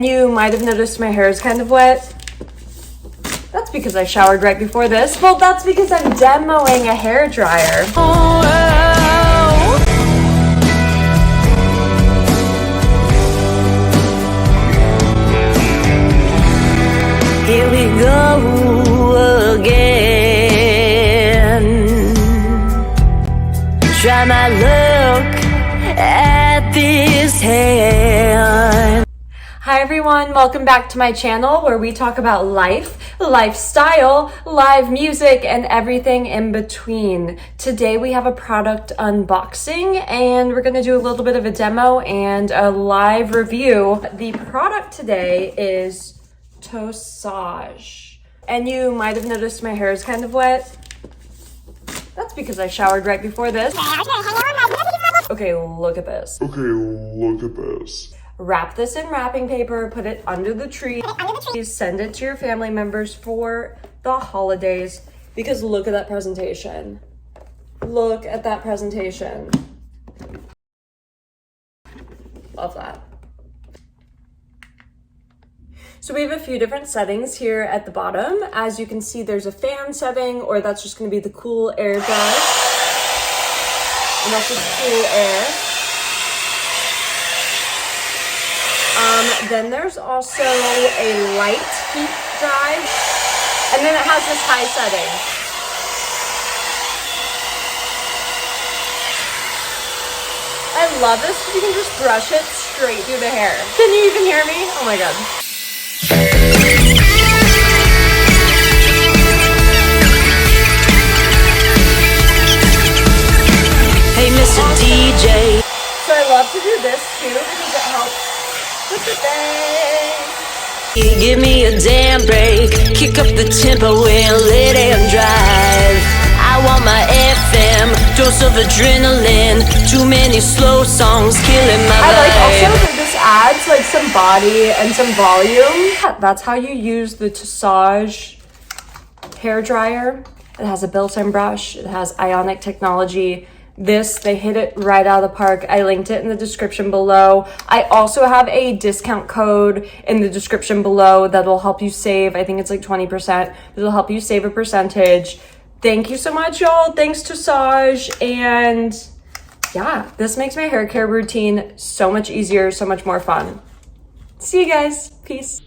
You might have noticed my hair is kind of wet. That's because I showered right before this. Well, that's because I'm demoing a hair dryer. Here we go again. Try my luck at this hand. Hi everyone, welcome back to my channel where we talk about life, lifestyle, live music, and everything in between. Today we have a product unboxing and we're going to do a little bit of a demo and a live review. The product today is Tosage. And you might have noticed my hair is kind of wet. That's because I showered right before this. Okay, look at this. Wrap this in wrapping paper, put it under the tree. Send it to your family members for the holidays because look at that presentation. Look at that presentation. Love that. So we have a few different settings here at the bottom. As you can see, there's a fan setting, or that's just gonna be the cool air dry. And that's just cool air. Then there's also a light heat dry. And then it has this high setting. I love this. You can just brush it straight through the hair. Can you even hear me? Oh my God. Hey, Mr. DJ. So I love to do this too because it helps with the bang. Give me a damn break. Kick up the tempo and let it drive. I want my FM, dose of adrenaline. Too many slow songs killing my vibe. I like also that this adds like some body and some volume. That's how you use the Tosage hair dryer. It has a built-in brush. It has ionic technology. This, they hit it right out of the park. I linked it in the description below. I also have a discount code in the description below that'll help you save. I think it's like 20%. It'll help you save a percentage. Thank you so much, y'all. Thanks to Tosage. And yeah, this makes my hair care routine so much easier, so much more fun. See you guys. Peace.